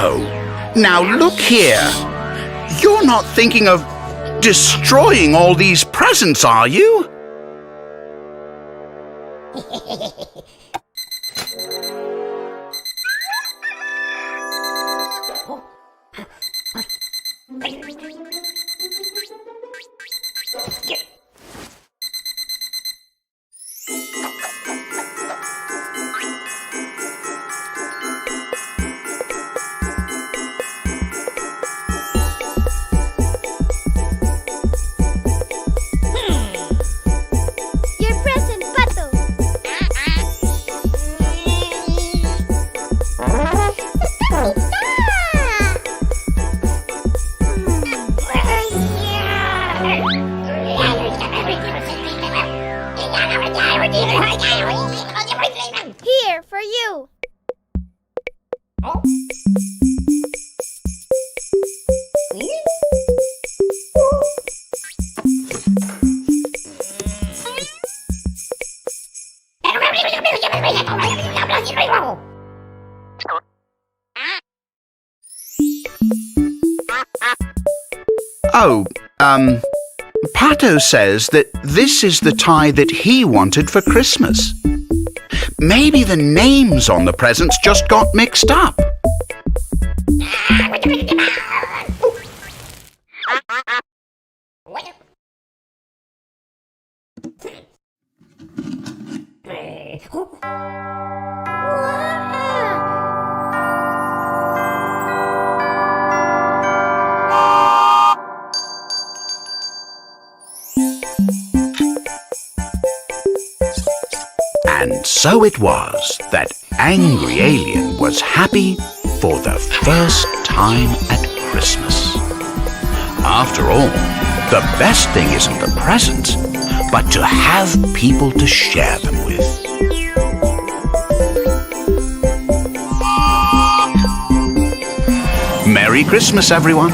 Oh, now look here. You're not thinking of destroying all these presents, are you? Your present, Pato. Here, for you. Oh, Pato says that this is the tie that he wanted for Christmas. Maybe the names on the presents just got mixed up. And so it was that Angry Alien was happy for the first time at Christmas. After all, the best thing isn't the presents, but to have people to share them with. Merry Christmas, everyone!